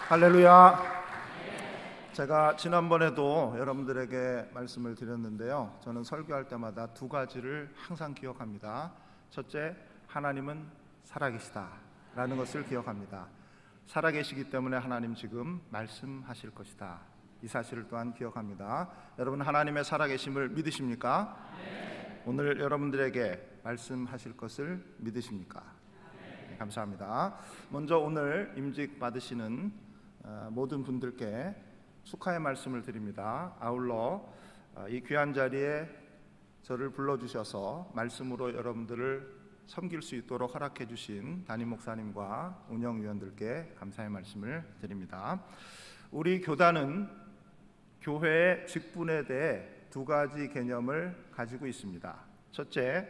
할렐루야. 제가 지난번에도 여러분들에게 말씀을 드렸는데요, 저는 설교할 때마다 두 가지를 항상 기억합니다. 첫째, 하나님은 살아계시다 라는 것을 기억합니다. 살아계시기 때문에 하나님 지금 말씀하실 것이다, 이 사실을 또한 기억합니다. 여러분, 하나님의 살아계심을 믿으십니까? 네. 오늘 여러분들에게 말씀하실 것을 믿으십니까? 네, 감사합니다. 먼저 오늘 임직 받으시는 모든 분들께 축하의 말씀을 드립니다. 아울러 이 귀한 자리에 저를 불러주셔서 말씀으로 여러분들을 섬길 수 있도록 허락해 주신 담임 목사님과 운영위원들께 감사의 말씀을 드립니다. 우리 교단은 교회의 직분에 대해 두 가지 개념을 가지고 있습니다. 첫째,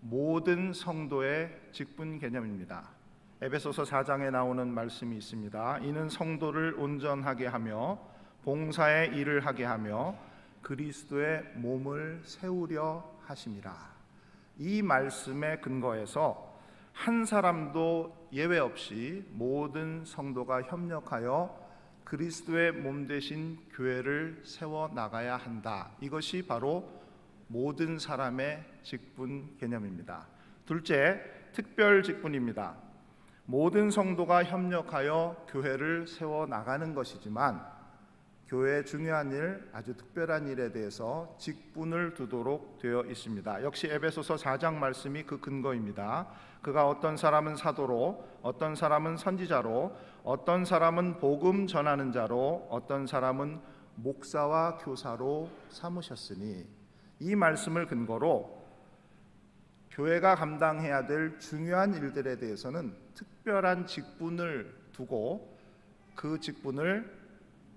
모든 성도의 직분 개념입니다. 에베소서 4장에 나오는 말씀이 있습니다. 이는 성도를 온전하게 하며 봉사의 일을 하게 하며 그리스도의 몸을 세우려 하심이라. 이 말씀에 근거해서 한 사람도 예외 없이 모든 성도가 협력하여 그리스도의 몸 되신 교회를 세워 나가야 한다. 이것이 바로 모든 사람의 직분 개념입니다. 둘째, 특별 직분입니다. 모든 성도가 협력하여 교회를 세워 나가는 것이지만 교회의 중요한 일, 아주 특별한 일에 대해서 직분을 두도록 되어 있습니다. 역시 에베소서 4장 말씀이 그 근거입니다. 그가 어떤 사람은 사도로, 어떤 사람은 선지자로, 어떤 사람은 복음 전하는 자로, 어떤 사람은 목사와 교사로 삼으셨으니, 이 말씀을 근거로 교회가 감당해야 될 중요한 일들에 대해서는 특별한 직분을 두고 그 직분을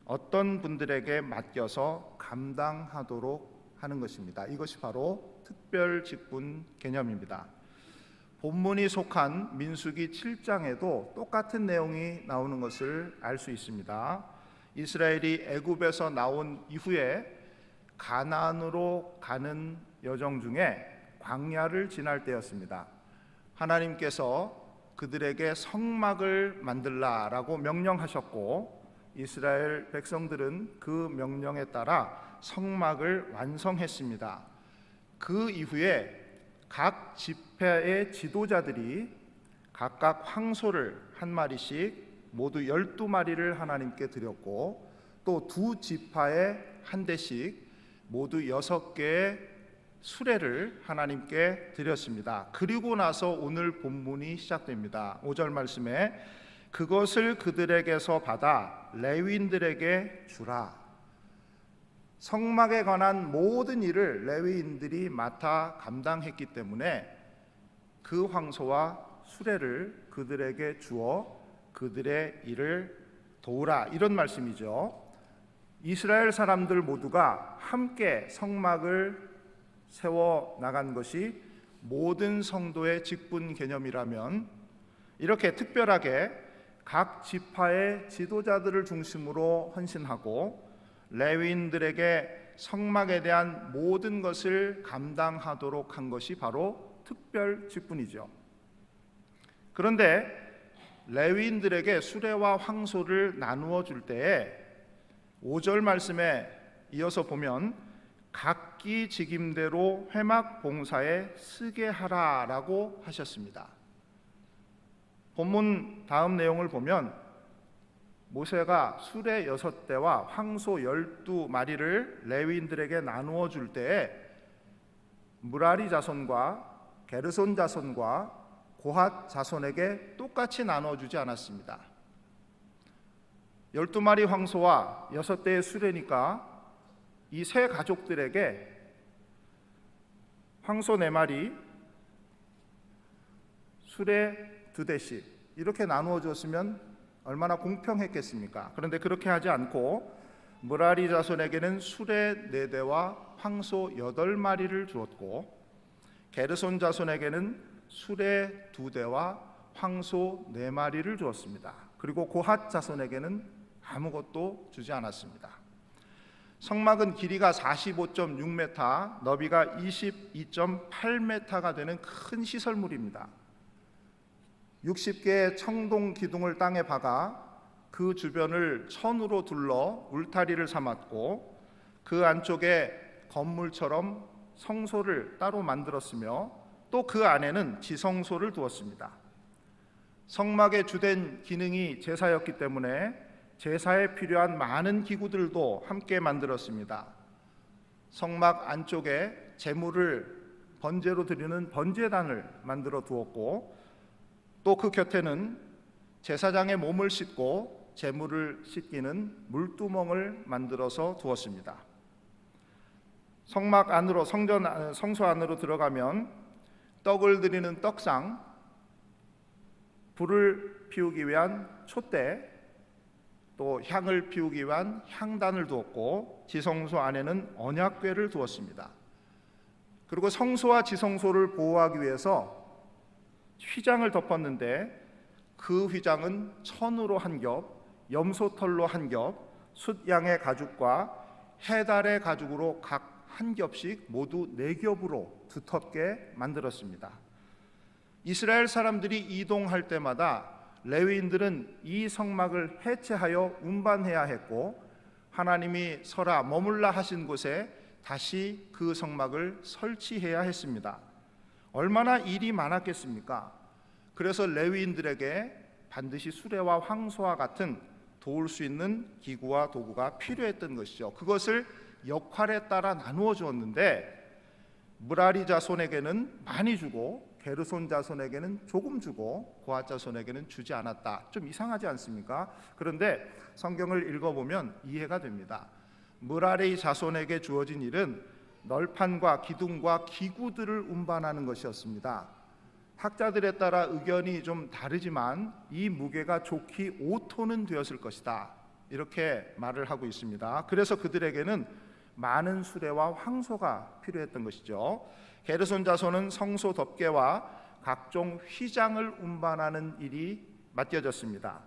어떤 분들에게 맡겨서 감당하도록 하는 것입니다. 이것이 바로 특별 직분 개념입니다. 본문이 속한 민수기 7장에도 똑같은 내용이 나오는 것을 알 수 있습니다. 이스라엘이 애굽에서 나온 이후에 가나안으로 가는 여정 중에 광야를 지날 때였습니다. 하나님께서 그들에게 성막을 만들라라고 명령하셨고 이스라엘 백성들은 그 명령에 따라 성막을 완성했습니다. 그 이후에 각 지파의 지도자들이 각각 황소를 한 마리씩 모두 12마리를 하나님께 드렸고, 또 두 지파에 한 대씩 모두 6개의 수레를 하나님께 드렸습니다. 그리고 나서 오늘 본문이 시작됩니다. 5절 말씀에 그것을 그들에게서 받아 레위인들에게 주라. 성막에 관한 모든 일을 레위인들이 맡아 감당했기 때문에 그 황소와 수레를 그들에게 주어 그들의 일을 도우라, 이런 말씀이죠. 이스라엘 사람들 모두가 함께 성막을 세워 나간 것이 모든 성도의 직분 개념이라면, 이렇게 특별하게 각 지파의 지도자들을 중심으로 헌신하고 레위인들에게 성막에 대한 모든 것을 감당하도록 한 것이 바로 특별 직분이죠. 그런데 레위인들에게 수레와 황소를 나누어 줄 때에 5절 말씀에 이어서 보면 각기 직임대로 회막 봉사에 쓰게 하라라고 하셨습니다. 본문 다음 내용을 보면 모세가 수레 6대와 황소 12마리를 레위인들에게 나누어 줄 때에 무라리 자손과 게르손 자손과 고핫 자손에게 똑같이 나누어 주지 않았습니다. 12마리 황소와 6대의 수레니까 이 세 가족들에게 황소 4마리, 수레 2대씩 이렇게 나누어 줬으면 얼마나 공평했겠습니까? 그런데 그렇게 하지 않고 무라리 자손에게는 수레 4대와 황소 8마리를 주었고, 게르손 자손에게는 수레 2대와 황소 4마리를 주었습니다. 그리고 고핫 자손에게는 아무것도 주지 않았습니다. 성막은 길이가 45.6m, 너비가 22.8m가 되는 큰 시설물입니다. 60개의 청동 기둥을 땅에 박아 그 주변을 천으로 둘러 울타리를 삼았고 그 안쪽에 건물처럼 성소를 따로 만들었으며 또 그 안에는 지성소를 두었습니다. 성막의 주된 기능이 제사였기 때문에 제사에 필요한 많은 기구들도 함께 만들었습니다. 성막 안쪽에 제물을 번제로 드리는 번제단을 만들어 두었고 또 그 곁에는 제사장의 몸을 씻고 제물을 씻기는 물두멍을 만들어서 두었습니다. 성막 안으로 성소 안으로 들어가면 떡을 드리는 떡상, 불을 피우기 위한 촛대, 또 향을 피우기 위한 향단을 두었고 지성소 안에는 언약궤를 두었습니다. 그리고 성소와 지성소를 보호하기 위해서 휘장을 덮었는데 그 휘장은 천으로 한 겹, 염소털로 한 겹, 숫양의 가죽과 해달의 가죽으로 각 한 겹씩 모두 4겹으로 두텁게 만들었습니다. 이스라엘 사람들이 이동할 때마다 레위인들은 이 성막을 해체하여 운반해야 했고 하나님이 서라 머물라 하신 곳에 다시 그 성막을 설치해야 했습니다. 얼마나 일이 많았겠습니까? 그래서 레위인들에게 반드시 수레와 황소와 같은 도울 수 있는 기구와 도구가 필요했던 것이죠. 그것을 역할에 따라 나누어 주었는데 무라리 자손에게는 많이 주고 게르손 자손에게는 조금 주고 고핫 자손에게는 주지 않았다. 좀 이상하지 않습니까? 그런데 성경을 읽어보면 이해가 됩니다. 무라리 자손에게 주어진 일은 널판과 기둥과 기구들을 운반하는 것이었습니다. 학자들에 따라 의견이 좀 다르지만 이 무게가 좋기 5톤은 되었을 것이다, 이렇게 말을 하고 있습니다. 그래서 그들에게는 많은 수레와 황소가 필요했던 것이죠. 게르손 자손은 성소 덮개와 각종 휘장을 운반하는 일이 맡겨졌습니다.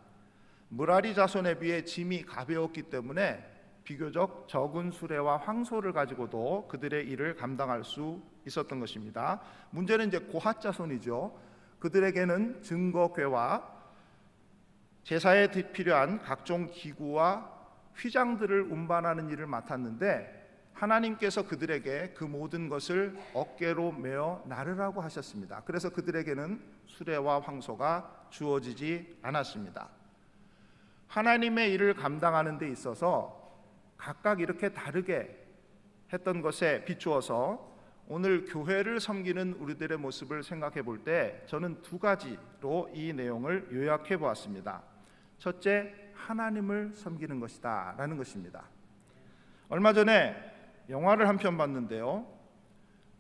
무라리 자손에 비해 짐이 가벼웠기 때문에 비교적 적은 수레와 황소를 가지고도 그들의 일을 감당할 수 있었던 것입니다. 문제는 이제 고핫 자손이죠. 그들에게는 증거궤와 제사에 필요한 각종 기구와 휘장들을 운반하는 일을 맡았는데 하나님께서 그들에게 그 모든 것을 어깨로 메어 나르라고 하셨습니다. 그래서 그들에게는 수레와 황소가 주어지지 않았습니다. 하나님의 일을 감당하는 데 있어서 각각 이렇게 다르게 했던 것에 비추어서 오늘 교회를 섬기는 우리들의 모습을 생각해 볼 때 저는 2가지로 이 내용을 요약해 보았습니다. 첫째, 하나님을 섬기는 것이다 라는 것입니다. 얼마 전에 영화를 한 편 봤는데요,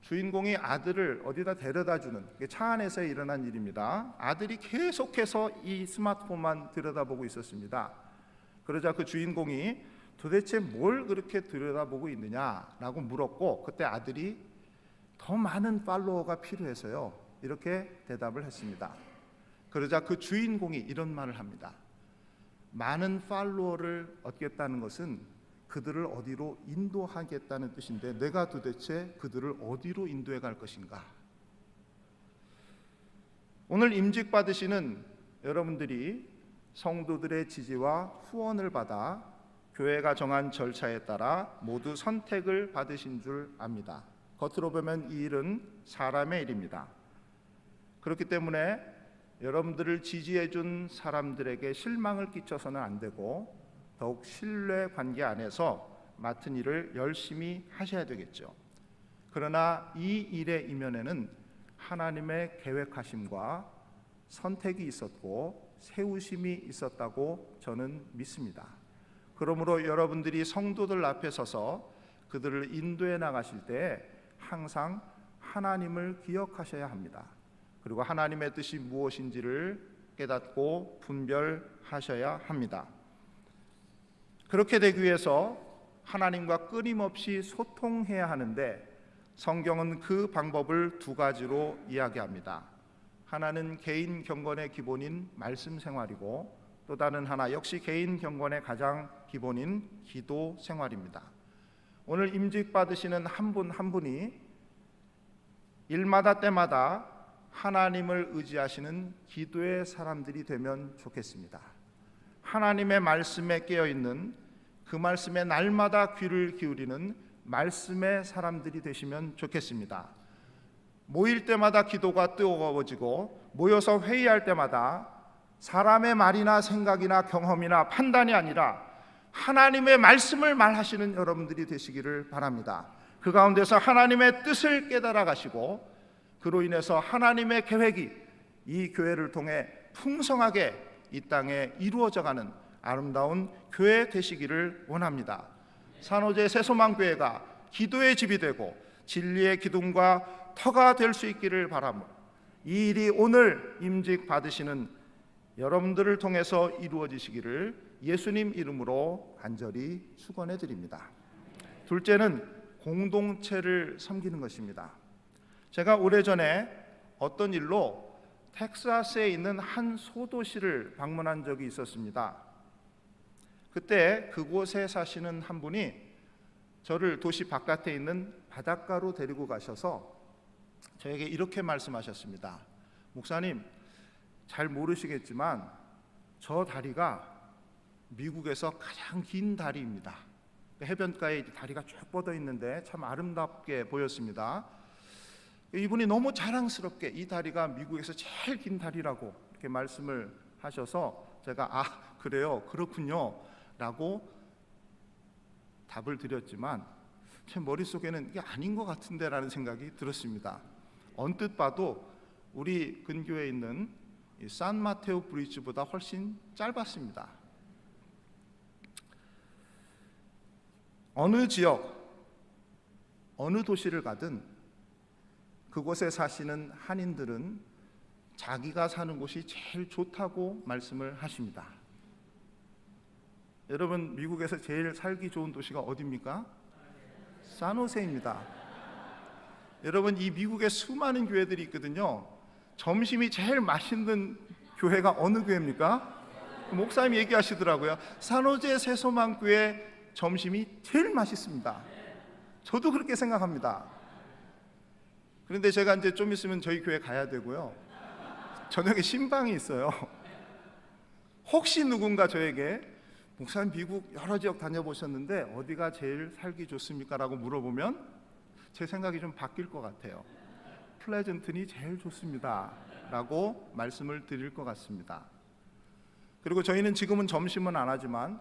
주인공이 아들을 어디다 데려다 주는, 차 안에서 일어난 일입니다. 아들이 계속해서 이 스마트폰만 들여다보고 있었습니다. 그러자 그 주인공이 도대체 뭘 그렇게 들여다보고 있느냐라고 물었고 그때 아들이 더 많은 팔로워가 필요해서요, 이렇게 대답을 했습니다. 그러자 그 주인공이 이런 말을 합니다. 많은 팔로워를 얻겠다는 것은 그들을 어디로 인도하겠다는 뜻인데 내가 도대체 그들을 어디로 인도해 갈 것인가? 오늘 임직 받으시는 여러분들이 성도들의 지지와 후원을 받아 교회가 정한 절차에 따라 모두 선택을 받으신 줄 압니다. 겉으로 보면 이 일은 사람의 일입니다. 그렇기 때문에 여러분들을 지지해 준 사람들에게 실망을 끼쳐서는 안 되고 더욱 신뢰 관계 안에서 맡은 일을 열심히 하셔야 되겠죠. 그러나 이 일의 이면에는 하나님의 계획하심과 선택이 있었고 세우심이 있었다고 저는 믿습니다. 그러므로 여러분들이 성도들 앞에 서서 그들을 인도해 나가실 때 항상 하나님을 기억하셔야 합니다. 그리고 하나님의 뜻이 무엇인지를 깨닫고 분별하셔야 합니다. 그렇게 되기 위해서 하나님과 끊임없이 소통해야 하는데 성경은 그 방법을 2가지로 이야기합니다. 하나는 개인 경건의 기본인 말씀 생활이고 또 다른 하나 역시 개인 경건의 가장 기본인 기도 생활입니다. 오늘 임직 받으시는 한 분 한 분이 일마다 때마다 하나님을 의지하시는 기도의 사람들이 되면 좋겠습니다. 하나님의 말씀에 깨어 있는, 그 말씀에 날마다 귀를 기울이는 말씀의 사람들이 되시면 좋겠습니다. 모일 때마다 기도가 뜨거워지고 모여서 회의할 때마다 사람의 말이나 생각이나 경험이나 판단이 아니라 하나님의 말씀을 말하시는 여러분들이 되시기를 바랍니다. 그 가운데서 하나님의 뜻을 깨달아 가시고 그로 인해서 하나님의 계획이 이 교회를 통해 풍성하게 이 땅에 이루어져가는 아름다운 교회 되시기를 원합니다. 산호제 새소망교회가 기도의 집이 되고 진리의 기둥과 터가 될 수 있기를 바라며, 이 일이 오늘 임직 받으시는 여러분들을 통해서 이루어지시기를 예수님 이름으로 간절히 축원해 드립니다. 둘째는 공동체를 섬기는 것입니다. 제가 오래전에 어떤 일로 텍사스에 있는 한 소도시를 방문한 적이 있었습니다. 그때 그곳에 사시는 한 분이 저를 도시 바깥에 있는 바닷가로 데리고 가셔서 저에게 이렇게 말씀하셨습니다. 목사님, 잘 모르시겠지만 저 다리가 미국에서 가장 긴 다리입니다. 해변가에 다리가 쭉 뻗어 있는데 참 아름답게 보였습니다. 이분이 너무 자랑스럽게 이 다리가 미국에서 제일 긴 다리라고 이렇게 말씀을 하셔서 제가 그래요, 그렇군요 라고 답을 드렸지만 제 머릿속에는 이게 아닌 것 같은데 라는 생각이 들었습니다. 언뜻 봐도 우리 근교에 있는 이 산마테오 브리지보다 훨씬 짧았습니다. 어느 지역, 어느 도시를 가든 그곳에 사시는 한인들은 자기가 사는 곳이 제일 좋다고 말씀을 하십니다. 여러분, 미국에서 제일 살기 좋은 도시가 어디입니까? 산호세입니다. 여러분, 이 미국에 수많은 교회들이 있거든요. 점심이 제일 맛있는 교회가 어느 교회입니까? 목사님이 얘기하시더라고요. 산호제 새소망교회 점심이 제일 맛있습니다. 저도 그렇게 생각합니다. 그런데 제가 이제 좀 있으면 저희 교회 가야 되고요. 저녁에 신방이 있어요. 혹시 누군가 저에게 목사님 미국 여러 지역 다녀보셨는데 어디가 제일 살기 좋습니까? 라고 물어보면 제 생각이 좀 바뀔 것 같아요. 플레전튼이 제일 좋습니다 라고 말씀을 드릴 것 같습니다. 그리고 저희는 지금은 점심은 안 하지만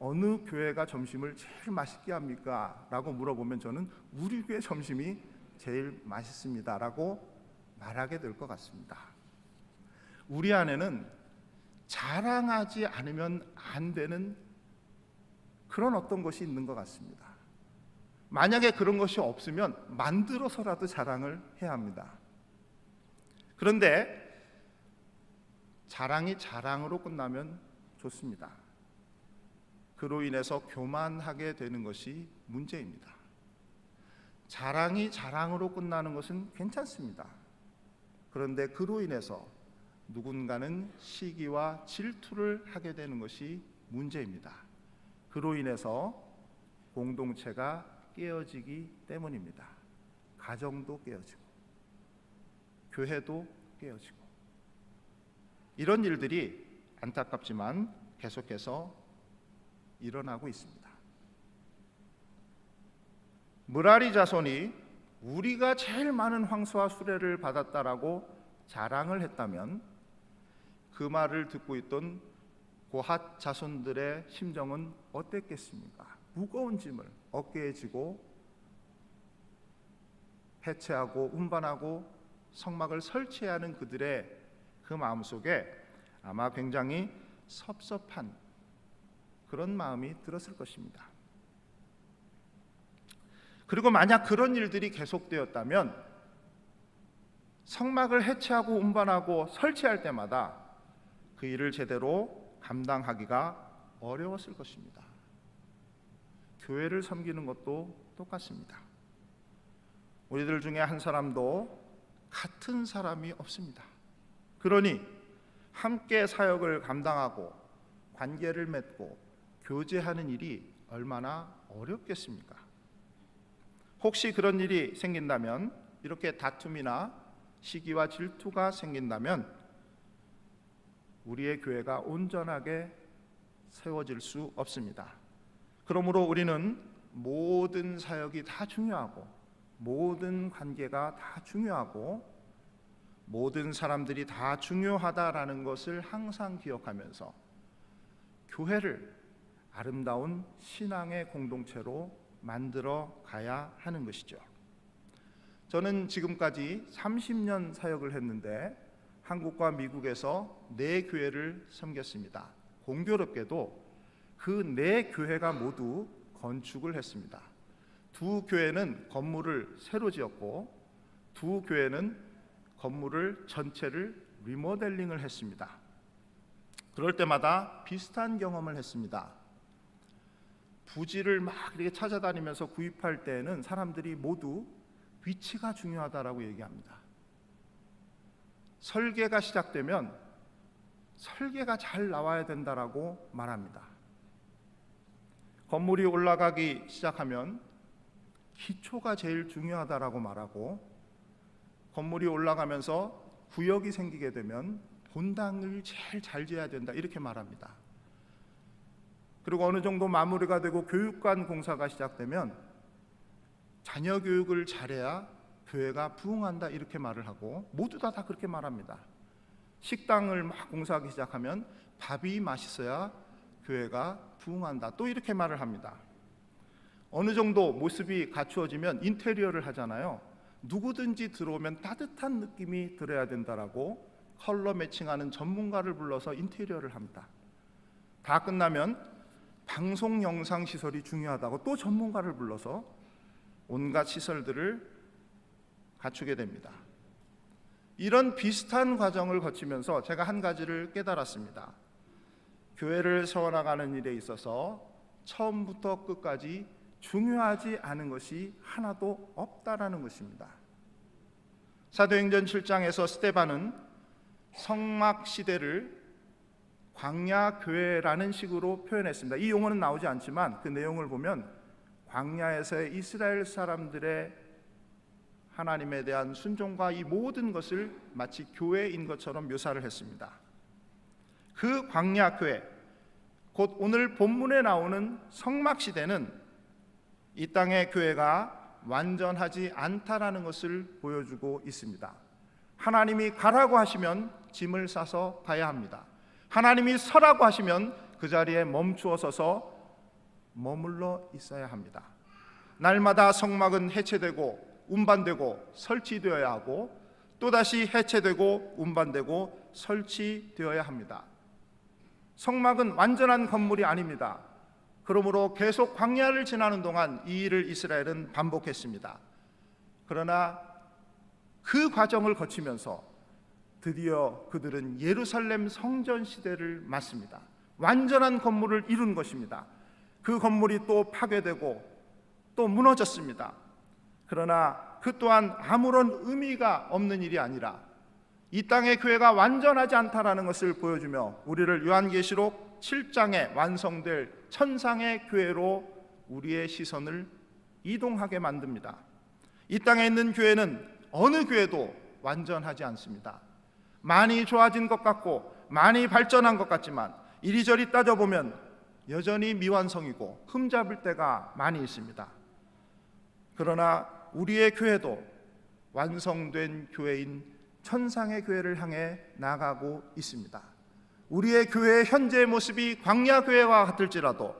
어느 교회가 점심을 제일 맛있게 합니까? 라고 물어보면 저는 우리 교회 점심이 제일 맛있습니다 라고 말하게 될 것 같습니다. 우리 안에는 자랑하지 않으면 안 되는 그런 어떤 것이 있는 것 같습니다. 만약에 그런 것이 없으면 만들어서라도 자랑을 해야 합니다. 그런데 자랑이 자랑으로 끝나면 좋습니다. 그로 인해서 교만하게 되는 것이 문제입니다. 자랑이 자랑으로 끝나는 것은 괜찮습니다. 그런데 그로 인해서 누군가는 시기와 질투를 하게 되는 것이 문제입니다. 그로 인해서 공동체가 깨어지기 때문입니다. 가정도 깨어지고 교회도 깨어지고 이런 일들이 안타깝지만 계속해서 일어나고 있습니다. 무라리 자손이 우리가 제일 많은 황소와 수레를 받았다라고 자랑을 했다면 그 말을 듣고 있던 고핫 자손들의 심정은 어땠겠습니까? 무거운 짐을 어깨에 지고 해체하고 운반하고 성막을 설치해야 하는 그들의 그 마음속에 아마 굉장히 섭섭한 그런 마음이 들었을 것입니다. 그리고 만약 그런 일들이 계속되었다면 성막을 해체하고 운반하고 설치할 때마다 그 일을 제대로 감당하기가 어려웠을 것입니다. 교회를 섬기는 것도 똑같습니다. 우리들 중에 한 사람도 같은 사람이 없습니다. 그러니 함께 사역을 감당하고 관계를 맺고 교제하는 일이 얼마나 어렵겠습니까? 혹시 그런 일이 생긴다면, 이렇게 다툼이나 시기와 질투가 생긴다면 우리의 교회가 온전하게 세워질 수 없습니다. 그러므로 우리는 모든 사역이 다 중요하고 모든 관계가 다 중요하고 모든 사람들이 다 중요하다라는 것을 항상 기억하면서 교회를 아름다운 신앙의 공동체로 만들어 가야 하는 것이죠. 저는 지금까지 30년 사역을 했는데 한국과 미국에서 4교회를 섬겼습니다. 공교롭게도 그 4교회가 모두 건축을 했습니다. 2교회는 건물을 새로 지었고 2교회는 건물을 전체를 리모델링을 했습니다. 그럴 때마다 비슷한 경험을 했습니다. 부지를 막 이렇게 찾아다니면서 구입할 때는 사람들이 모두 위치가 중요하다라고 얘기합니다. 설계가 시작되면 설계가 잘 나와야 된다라고 말합니다. 건물이 올라가기 시작하면 기초가 제일 중요하다라고 말하고, 건물이 올라가면서 구역이 생기게 되면 본당을 제일 잘 지어야 된다 이렇게 말합니다. 그리고 어느 정도 마무리가 되고 교육관 공사가 시작되면 자녀 교육을 잘해야 교회가 부흥한다 이렇게 말을 하고, 모두 다 그렇게 말합니다. 식당을 막 공사하기 시작하면 밥이 맛있어야 교회가 부흥한다 또 이렇게 말을 합니다. 어느 정도 모습이 갖추어지면 인테리어를 하잖아요. 누구든지 들어오면 따뜻한 느낌이 들어야 된다라고 컬러 매칭하는 전문가를 불러서 인테리어를 합니다. 다 끝나면 방송 영상 시설이 중요하다고 또 전문가를 불러서 온갖 시설들을 갖추게 됩니다. 이런 비슷한 과정을 거치면서 제가 한 가지를 깨달았습니다. 교회를 세워나가는 일에 있어서 처음부터 끝까지 중요하지 않은 것이 하나도 없다라는 것입니다. 사도행전 7장에서 스데반은 성막 시대를 광야 교회라는 식으로 표현했습니다. 이 용어는 나오지 않지만 그 내용을 보면 광야에서의 이스라엘 사람들의 하나님에 대한 순종과 이 모든 것을 마치 교회인 것처럼 묘사를 했습니다. 그 광야 교회, 곧 오늘 본문에 나오는 성막 시대는 이 땅의 교회가 완전하지 않다라는 것을 보여주고 있습니다. 하나님이 가라고 하시면 짐을 싸서 가야 합니다. 하나님이 서라고 하시면 그 자리에 멈추어 서서 머물러 있어야 합니다. 날마다 성막은 해체되고 운반되고 설치되어야 하고 또다시 해체되고 운반되고 설치되어야 합니다. 성막은 완전한 건물이 아닙니다. 그러므로 계속 광야를 지나는 동안 이 일을 이스라엘은 반복했습니다. 그러나 그 과정을 거치면서 드디어 그들은 예루살렘 성전 시대를 맞습니다. 완전한 건물을 이룬 것입니다. 그 건물이 또 파괴되고 또 무너졌습니다. 그러나 그 또한 아무런 의미가 없는 일이 아니라 이 땅의 교회가 완전하지 않다라는 것을 보여주며 우리를 요한계시록 7장에 완성될 천상의 교회로 우리의 시선을 이동하게 만듭니다. 이 땅에 있는 교회는 어느 교회도 완전하지 않습니다. 많이 좋아진 것 같고 많이 발전한 것 같지만 이리저리 따져보면 여전히 미완성이고 흠잡을 때가 많이 있습니다. 그러나 우리의 교회도 완성된 교회인 천상의 교회를 향해 나아가고 있습니다. 우리의 교회의 현재의 모습이 광야 교회와 같을지라도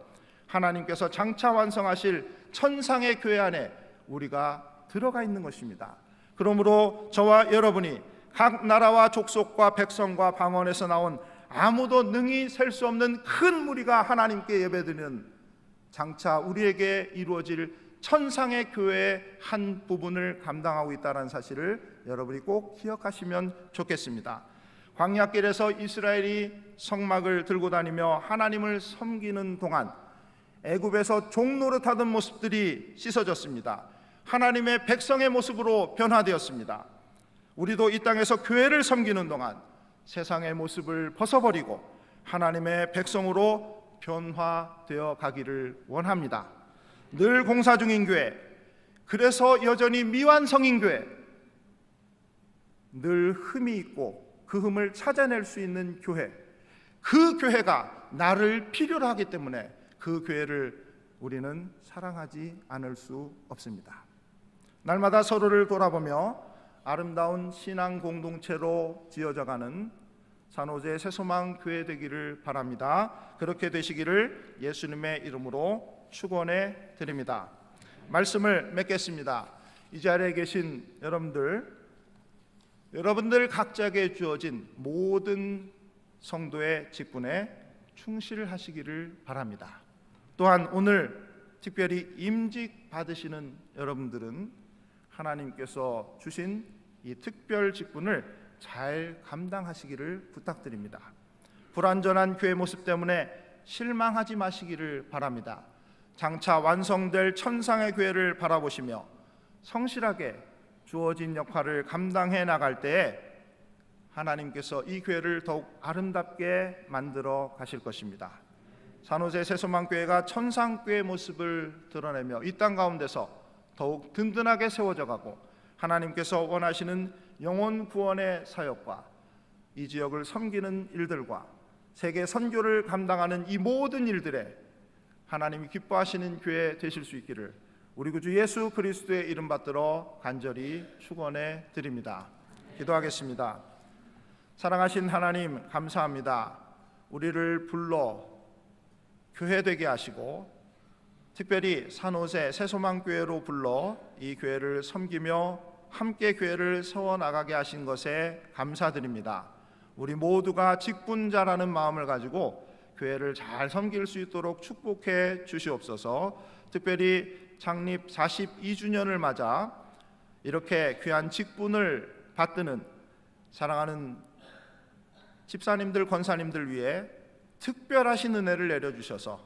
하나님께서 장차 완성하실 천상의 교회 안에 우리가 들어가 있는 것입니다. 그러므로 저와 여러분이 각 나라와 족속과 백성과 방언에서 나온 아무도 능히 셀 수 없는 큰 무리가 하나님께 예배드리는 장차 우리에게 이루어질 천상의 교회의 한 부분을 감당하고 있다는 사실을 여러분이 꼭 기억하시면 좋겠습니다. 광야길에서 이스라엘이 성막을 들고 다니며 하나님을 섬기는 동안 애굽에서 종노릇하던 모습들이 씻어졌습니다. 하나님의 백성의 모습으로 변화되었습니다. 우리도 이 땅에서 교회를 섬기는 동안 세상의 모습을 벗어버리고 하나님의 백성으로 변화되어 가기를 원합니다. 늘 공사 중인 교회, 그래서 여전히 미완성인 교회, 늘 흠이 있고 그 흠을 찾아낼 수 있는 교회, 그 교회가 나를 필요로 하기 때문에 그 교회를 우리는 사랑하지 않을 수 없습니다. 날마다 서로를 돌아보며 아름다운 신앙 공동체로 지어져가는 산호제 새소망 교회 되기를 바랍니다. 그렇게 되시기를 예수님의 이름으로 축원해 드립니다. 말씀을 맺겠습니다. 이 자리에 계신 여러분들 각자에게 주어진 모든 성도의 직분에 충실하시기를 바랍니다. 또한 오늘 특별히 임직 받으시는 여러분들은 하나님께서 주신 이 특별 직분을 잘 감당하시기를 부탁드립니다. 불완전한 교회 모습 때문에 실망하지 마시기를 바랍니다. 장차 완성될 천상의 교회를 바라보시며 성실하게 주어진 역할을 감당해 나갈 때에 하나님께서 이 교회를 더욱 아름답게 만들어 가실 것입니다. 산호제 새소망교회가 천상교회의 모습을 드러내며 이 땅 가운데서 더욱 든든하게 세워져 가고 하나님께서 원하시는 영혼 구원의 사역과 이 지역을 섬기는 일들과 세계 선교를 감당하는 이 모든 일들에 하나님이 기뻐하시는 교회 되실 수 있기를 우리 구주 예수 그리스도의 이름 받들어 간절히 축원해 드립니다. 기도하겠습니다. 사랑하신 하나님, 감사합니다. 우리를 불러 교회 되게 하시고 특별히 산호제 새소망교회로 불러 이 교회를 섬기며 함께 교회를 세워나가게 하신 것에 감사드립니다. 우리 모두가 직분자라는 마음을 가지고 교회를 잘 섬길 수 있도록 축복해 주시옵소서. 특별히 창립 42주년을 맞아 이렇게 귀한 직분을 받드는 사랑하는 집사님들, 권사님들 위해 특별하신 은혜를 내려주셔서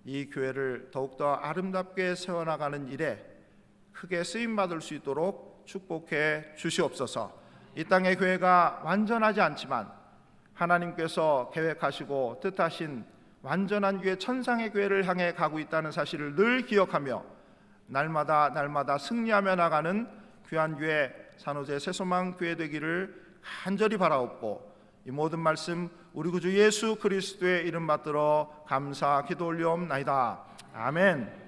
이 교회를 더욱더 아름답게 세워나가는 일에 크게 쓰임받을 수 있도록 축복해 주시옵소서. 이 땅의 교회가 완전하지 않지만 하나님께서 계획하시고 뜻하신 완전한 교회, 천상의 교회를 향해 가고 있다는 사실을 늘 기억하며 날마다 승리하며 나가는 귀한 교회, 산호제 새소망 교회 되기를 간절히 바라옵고 이 모든 말씀 우리 구주 예수 그리스도의 이름 받들어 감사 기도 올리옵나이다. 아멘.